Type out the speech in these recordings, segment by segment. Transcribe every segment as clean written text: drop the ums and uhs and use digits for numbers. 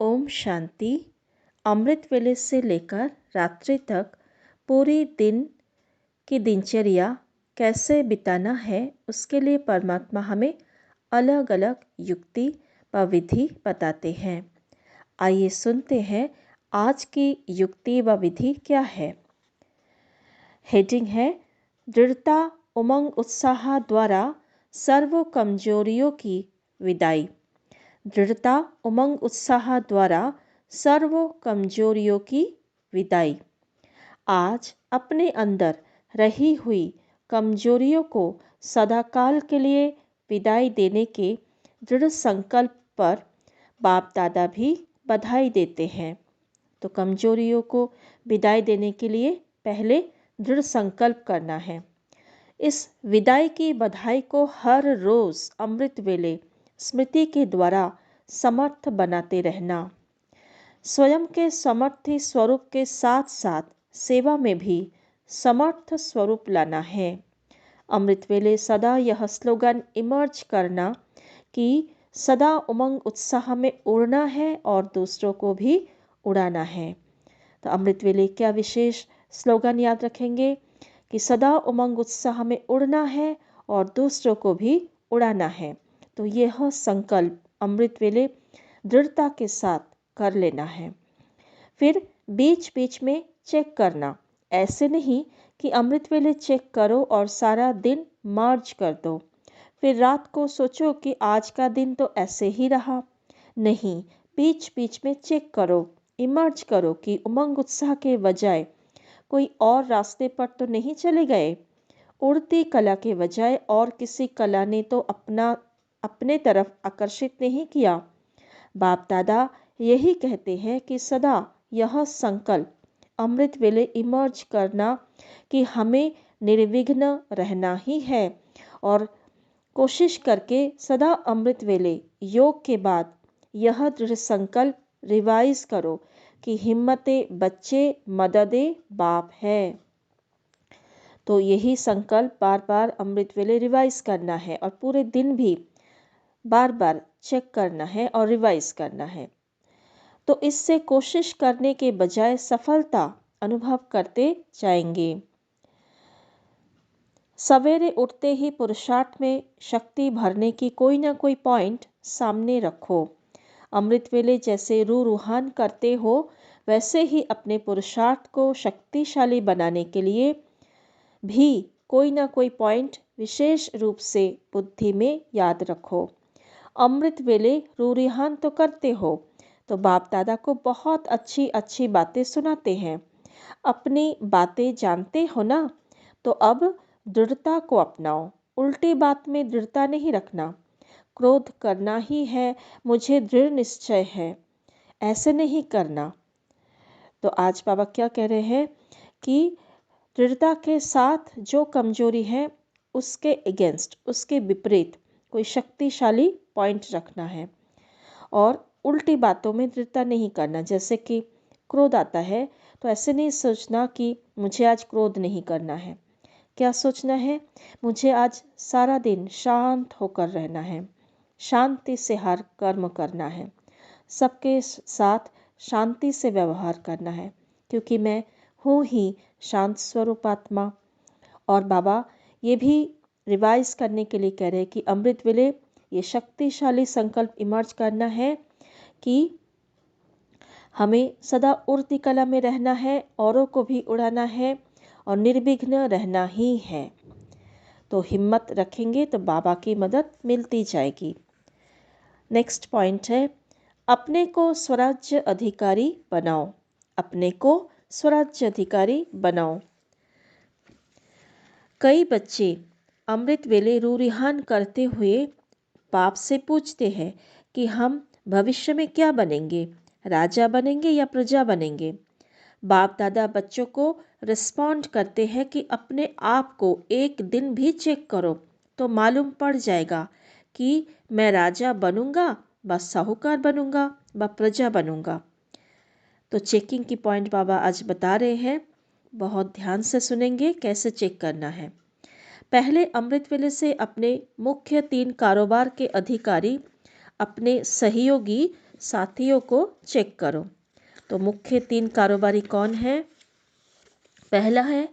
ओम शांति। अमृत वेले से लेकर रात्रि तक पूरी दिन की दिनचर्या कैसे बिताना है, उसके लिए परमात्मा हमें अलग अलग युक्ति व विधि बताते हैं। आइए सुनते हैं आज की युक्ति व विधि क्या है। हेडिंग है दृढ़ता उमंग उत्साह द्वारा सर्व कमजोरियों की विदाई। दृढ़ता उमंग उत्साह द्वारा सर्व कमजोरियों की विदाई। आज अपने अंदर रही हुई कमजोरियों को सदाकाल के लिए विदाई देने के दृढ़ संकल्प पर बाप दादा भी बधाई देते हैं। तो कमजोरियों को विदाई देने के लिए पहले दृढ़ संकल्प करना है। इस विदाई की बधाई को हर रोज अमृत वेले स्मृति के द्वारा समर्थ बनाते रहना। स्वयं के समर्थी स्वरूप के साथ साथ सेवा में भी समर्थ स्वरूप लाना है। अमृत वेले सदा यह स्लोगन इमर्ज करना कि सदा उमंग उत्साह में उड़ना है और दूसरों को भी उड़ाना है। तो अमृत वेले क्या विशेष स्लोगन याद रखेंगे कि सदा उमंग उत्साह में उड़ना है और दूसरों को भी उड़ाना है। तो यह संकल्प अमृत वेले दृढ़ता के साथ कर लेना है। फिर बीच बीच में चेक करना। ऐसे नहीं कि अमृत वेले चेक करो और सारा दिन मार्ज कर दो, फिर रात को सोचो कि आज का दिन तो ऐसे ही रहा। नहीं, बीच बीच में चेक करो, इमर्ज करो कि उमंग उत्साह के बजाय कोई और रास्ते पर तो नहीं चले गए। उड़ती कला के बजाय और किसी कला ने तो अपने तरफ आकर्षित नहीं किया। बाप दादा यही कहते हैं कि सदा यह संकल्प अमृत वेले इमर्ज करना कि हमें निर्विघ्न रहना ही है और कोशिश करके सदा अमृत वेले योग के बाद यह दृढ़ संकल्प रिवाइज करो कि हिम्मते बच्चे मददे बाप है। तो यही संकल्प बार बार अमृत वेले रिवाइज करना है और पूरे दिन भी बार बार चेक करना है और रिवाइज करना है। तो इससे कोशिश करने के बजाय सफलता अनुभव करते जाएंगे। सवेरे उठते ही पुरुषार्थ में शक्ति भरने की कोई ना कोई पॉइंट सामने रखो। अमृत वेले जैसे रूहान करते हो वैसे ही अपने पुरुषार्थ को शक्तिशाली बनाने के लिए भी कोई ना कोई पॉइंट विशेष रूप से बुद्धि में याद रखो। अमृत वेले रूहान तो करते हो तो बाप दादा को बहुत अच्छी अच्छी बातें सुनाते हैं। अपनी बातें जानते हो ना, तो अब दृढ़ता को अपनाओ। उल्टी बात में दृढ़ता नहीं रखना। क्रोध करना ही है, मुझे दृढ़ निश्चय है, ऐसे नहीं करना। तो आज बाबा क्या कह रहे हैं कि दृढ़ता के साथ जो कमजोरी है उसके अगेंस्ट, उसके विपरीत कोई शक्तिशाली पॉइंट रखना है और उल्टी बातों में दृढ़ता नहीं करना। जैसे कि क्रोध आता है तो ऐसे नहीं सोचना कि मुझे आज क्रोध नहीं करना है। क्या सोचना है? मुझे आज सारा दिन शांत होकर रहना है, शांति से हर कर्म करना है, सबके साथ शांति से व्यवहार करना है, क्योंकि मैं हूँ ही शांत स्वरूप आत्मा। और बाबा ये भी रिवाइज करने के लिए कह रहे हैं कि अमृत वेले ये शक्तिशाली संकल्प इमर्ज करना है कि हमें सदा उड़ती कला में रहना है, औरों को भी उड़ाना है और निर्विघ्न रहना ही है। तो हिम्मत रखेंगे तो बाबा की मदद मिलती जाएगी। नेक्स्ट पॉइंट है अपने को स्वराज्य अधिकारी बनाओ। अपने को स्वराज्य अधिकारी बनाओ। कई बच्चे अमृत वेले रूहान करते हुए बाप से पूछते हैं कि हम भविष्य में क्या बनेंगे, राजा बनेंगे या प्रजा बनेंगे। बाप दादा बच्चों को रिस्पॉन्ड करते हैं कि अपने आप को एक दिन भी चेक करो तो मालूम पड़ जाएगा कि मैं राजा बनूंगा व साहूकार बनूंगा व प्रजा बनूंगा। तो चेकिंग की पॉइंट बाबा आज बता रहे हैं, बहुत ध्यान से सुनेंगे कैसे चेक करना है। पहले अमृत वेले से अपने मुख्य 3 कारोबार के अधिकारी, अपने सहयोगी साथियों को चेक करो। तो मुख्य 3 कारोबारी कौन है? पहला है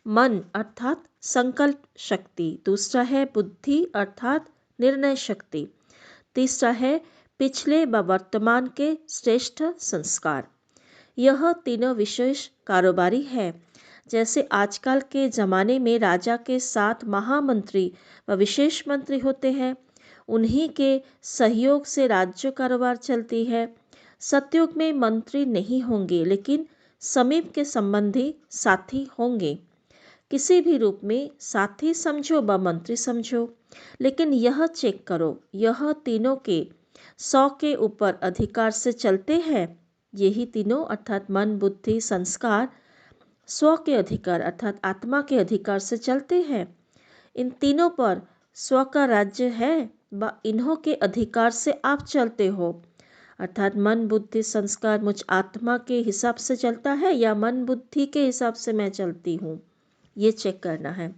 मन अर्थात संकल्प शक्ति, दूसरा है बुद्धि अर्थात निर्णय शक्ति, तीसरा है पिछले व वर्तमान के श्रेष्ठ संस्कार। यह तीनों विशेष कारोबारी है। जैसे आजकल के ज़माने में राजा के 7 महामंत्री व विशेष मंत्री होते हैं, उन्हीं के सहयोग से राज्य कारोबार चलती है। सतयुग में मंत्री नहीं होंगे, लेकिन समीप के संबंधी साथी होंगे। किसी भी रूप में साथी समझो व मंत्री समझो, लेकिन यह चेक करो, यह तीनों के 100 के ऊपर अधिकार से चलते हैं। यही तीनों अर्थात मन, बुद्धि, संस्कार 100 के अधिकार अर्थात आत्मा के अधिकार से चलते हैं। इन तीनों पर 100 का राज्य है व इन्हों के अधिकार से आप चलते हो। अर्थात मन, बुद्धि, संस्कार मुझ आत्मा के हिसाब से चलता है या मन बुद्धि के हिसाब से मैं चलती हूँ, ये चेक करना है।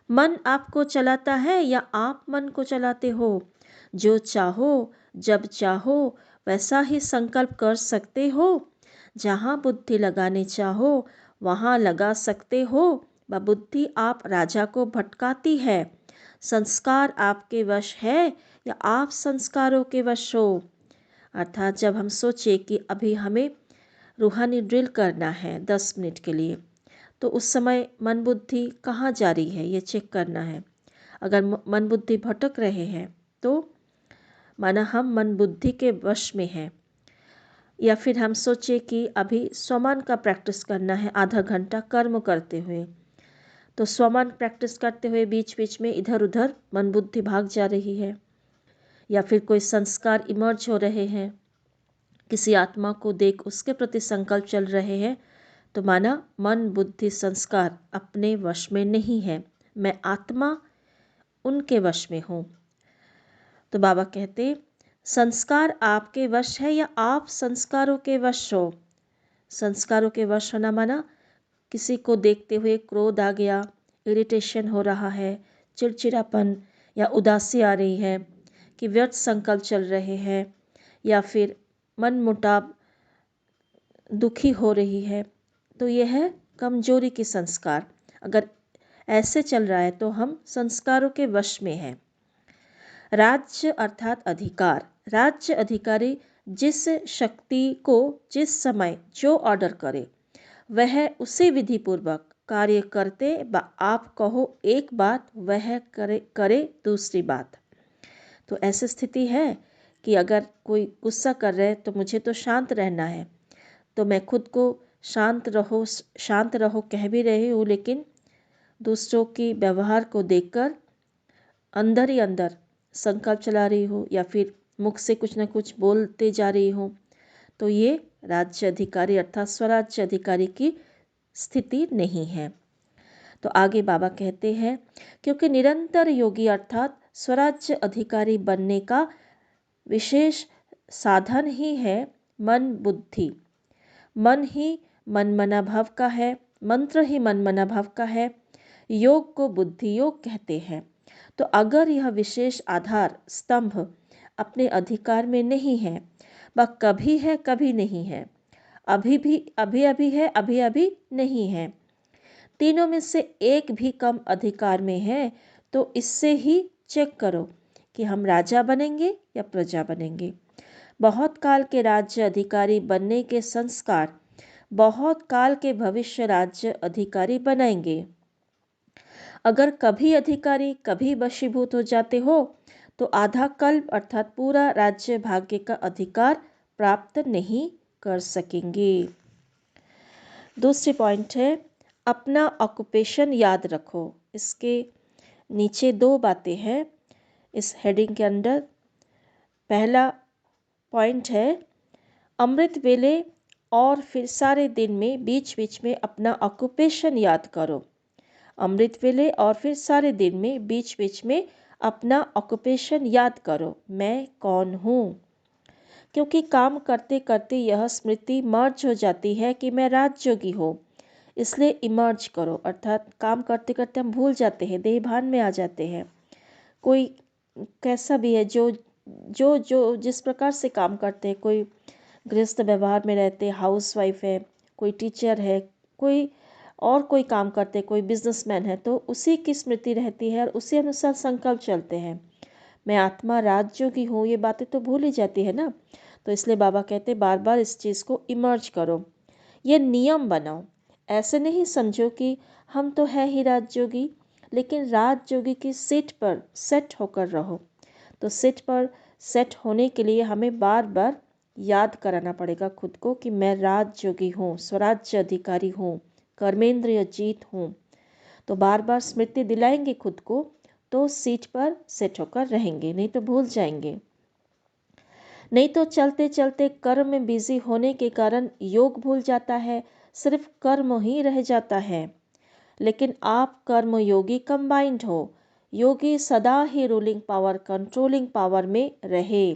मन आपको चलाता है या आप मन को चलाते हो? जो चाहो जब चाहो वैसा ही संकल्प कर सकते हो। जहाँ बुद्धि लगाने चाहो वहाँ लगा सकते हो व बुद्धि आप राजा को भटकाती है। संस्कार आपके वश है या आप संस्कारों के वश हो? अर्थात जब हम सोचे कि अभी हमें रूहानी ड्रिल करना है 10 मिनट के लिए, तो उस समय मन बुद्धि कहाँ जा रही है ये चेक करना है। अगर मन बुद्धि भटक रहे हैं तो माना हम मन बुद्धि के वश में हैं। या फिर हम सोचे कि अभी स्वमान का प्रैक्टिस करना है आधा घंटा कर्म करते हुए, तो स्वमान प्रैक्टिस करते हुए बीच बीच में इधर उधर मन बुद्धि भाग जा रही है। या फिर कोई संस्कार इमर्ज हो रहे हैं, किसी आत्मा को देख उसके प्रति संकल्प चल रहे हैं, तो माना मन बुद्धि संस्कार अपने वश में नहीं है, मैं आत्मा उनके वश में हूँ। तो बाबा कहते संस्कार आपके वश है या आप संस्कारों के वश हो? संस्कारों के वश होना माना किसी को देखते हुए क्रोध आ गया, इरिटेशन हो रहा है, चिड़चिड़ापन या उदासी आ रही है, कि व्यर्थ संकल्प चल रहे हैं, या फिर मन मुटाव दुखी हो रही है, तो यह है कमजोरी की संस्कार। अगर ऐसे चल रहा है तो हम संस्कारों के वश में हैं। राज्य अर्थात अधिकार, राज्य अधिकारी जिस शक्ति को जिस समय जो ऑर्डर करे वह उसी विधि पूर्वक कार्य करते व आप कहो एक बात वह करे दूसरी बात। तो ऐसी स्थिति है कि अगर कोई गुस्सा कर रहे तो मुझे तो शांत रहना है, तो मैं खुद को शांत रहो कह भी रही हूँ, लेकिन दूसरों की व्यवहार को देखकर अंदर ही अंदर संकल्प चला रही हूँ या फिर मुख से कुछ न कुछ बोलते जा रही हूँ। तो ये राज्य अधिकारी अर्थात स्वराज्य अधिकारी की स्थिति नहीं है। तो आगे बाबा कहते हैं क्योंकि निरंतर योगी अर्थात स्वराज्य अधिकारी बनने का विशेष साधन ही है मन बुद्धि। मन ही मन मना भाव का है, मंत्र ही मन मना भाव का है, योग को बुद्धि योग कहते हैं। तो अगर यह विशेष आधार स्तंभ अपने अधिकार में नहीं है, वह कभी है कभी नहीं है, अभी अभी है अभी अभी नहीं है, तीनों में से एक भी कम अधिकार में है, तो इससे ही चेक करो कि हम राजा बनेंगे या प्रजा बनेंगे। बहुत काल के राज्य अधिकारी बनने के संस्कार बहुत काल के भविष्य राज्य अधिकारी बनाएंगे। अगर कभी अधिकारी कभी वशीभूत हो जाते हो तो आधा कल्प अर्थात पूरा राज्य भाग्य का अधिकार प्राप्त नहीं कर सकेंगे। दूसरी पॉइंट है अपना ऑक्यूपेशन याद रखो। इसके नीचे 2 बातें हैं इस हेडिंग के अंदर। पहला पॉइंट है अमृत वेले और फिर सारे दिन में बीच बीच में अपना ऑक्यूपेशन याद करो। अमृत वेले और फिर सारे दिन में बीच बीच में अपना ऑक्यूपेशन याद करो, मैं कौन हूँ। क्योंकि काम करते करते यह स्मृति मर्ज हो जाती है कि मैं राजयोगी हूँ, इसलिए इमर्ज करो। अर्थात काम करते करते हम भूल जाते हैं, देह भान में आ जाते हैं। कोई कैसा भी है जो जो जो जिस प्रकार से काम करते हैं, कोई गृहस्थ व्यवहार में रहते, हाउस वाइफ है, कोई टीचर है, कोई और कोई काम करते, कोई बिजनेसमैन है, तो उसी की स्मृति रहती है और उसी अनुसार संकल्प चलते हैं। मैं आत्मा राजयोगी हूँ, ये बातें तो भूल ही जाती है ना। तो इसलिए बाबा कहते बार बार इस चीज़ को इमर्ज करो, ये नियम बनाओ। ऐसे नहीं समझो कि हम तो है ही राजयोगी, लेकिन राजयोगी की सीट पर सेट होकर रहो। तो सीट पर सेट होने के लिए हमें बार बार याद कराना पड़ेगा खुद को कि मैं राजयोगी हूँ, स्वराज्य अधिकारी हूँ, कर्मेंद्रिय जीत हूँ। तो बार बार स्मृति दिलाएंगे खुद को, तो सीट पर सेट होकर रहेंगे, नहीं तो भूल जाएंगे। नहीं तो चलते चलते कर्म में बिजी होने के कारण योग भूल जाता है, सिर्फ कर्म ही रह जाता है। लेकिन आप कर्म योगी कंबाइंड हो। योगी सदा ही रूलिंग पावर, कंट्रोलिंग पावर में रहे।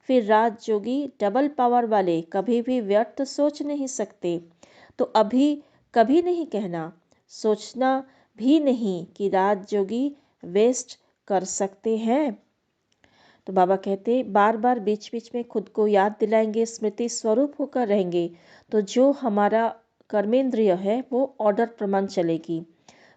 फिर राजयोगी डबल पावर वाले कभी भी व्यर्थ सोच नहीं सकते। तो अभी कभी नहीं कहना, सोचना भी नहीं कि राजयोगी वेस्ट कर सकते हैं। तो बाबा कहते बार बार बीच बीच में खुद को याद दिलाएंगे, स्मृति स्वरूप होकर रहेंगे, तो जो हमारा कर्मेंद्रिय है वो ऑर्डर प्रमाण चलेगी।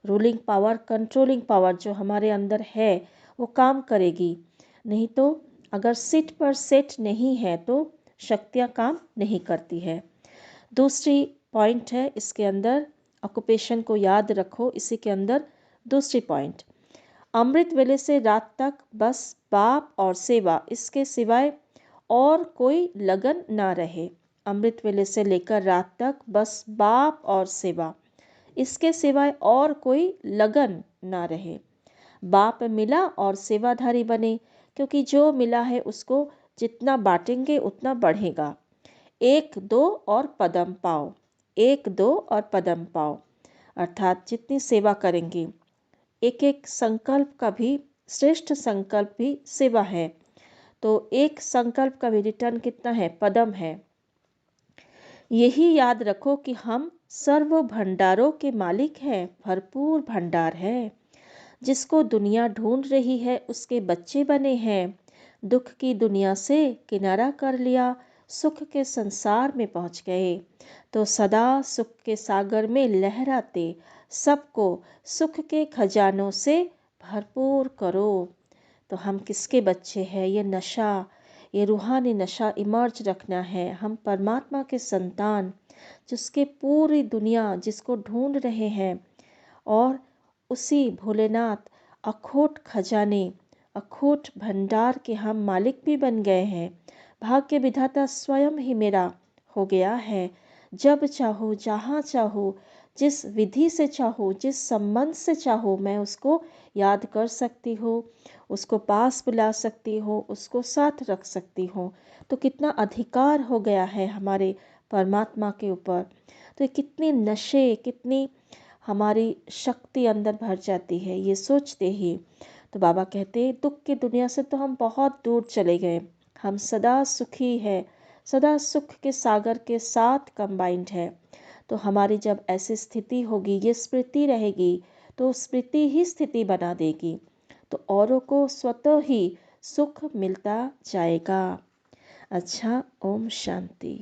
रूलिंग पावर, कंट्रोलिंग पावर जो हमारे अंदर है वो काम करेगी। नहीं तो अगर सीट पर सेट नहीं है तो शक्तियाँ काम नहीं करती है। दूसरी पॉइंट है इसके अंदर, ऑक्यूपेशन को याद रखो, इसी के अंदर दूसरी पॉइंट, अमृत वेले से रात तक बस बाप और सेवा, इसके सिवाय और कोई लगन ना रहे। अमृत वेले से लेकर रात तक बस बाप और सेवा, इसके सिवाय और कोई लगन ना रहे। बाप मिला और सेवाधारी बने, क्योंकि जो मिला है उसको जितना बांटेंगे उतना बढ़ेगा। एक दो और पदम पाओ, एक दो और पदम पाओ, अर्थात जितनी सेवा करेंगे, एक एक संकल्प का भी, श्रेष्ठ संकल्प भी सेवा है। तो एक संकल्प का भी रिटर्न कितना है, पदम है। यही याद रखो कि हम सर्व भंडारों के मालिक हैं, भरपूर भंडार है। जिसको दुनिया ढूंढ रही है उसके बच्चे बने हैं। दुख की दुनिया से किनारा कर लिया, सुख के संसार में पहुंच गए। तो सदा सुख के सागर में लहराते सबको सुख के खजानों से भरपूर करो। तो हम किसके बच्चे हैं, ये नशा, ये रूहानी नशा इमर्ज रखना है। हम परमात्मा के संतान, जिसके पूरी दुनिया जिसको ढूंढ रहे हैं, और उसी भोलेनाथ अखोट खजाने, अखोट भंडार के हम मालिक भी बन गए हैं। भाग्य विधाता स्वयं ही मेरा हो गया है। जब चाहो, जहाँ चाहो, जिस विधि से चाहो, जिस संबंध से चाहो, मैं उसको याद कर सकती हूँ, उसको पास बुला सकती हूँ, उसको साथ रख सकती हूँ। तो कितना अधिकार हो गया है हमारे परमात्मा के ऊपर। तो ये कितने नशे, कितनी हमारी शक्ति अंदर भर जाती है ये सोचते ही। तो बाबा कहते दुख की दुनिया से तो हम बहुत दूर चले गए, हम सदा सुखी है, सदा सुख के सागर के साथ कंबाइंड है। तो हमारी जब ऐसी स्थिति होगी, ये स्मृति रहेगी, तो स्मृति ही स्थिति बना देगी, तो औरों को स्वतः ही सुख मिलता जाएगा। अच्छा, ओम शांति।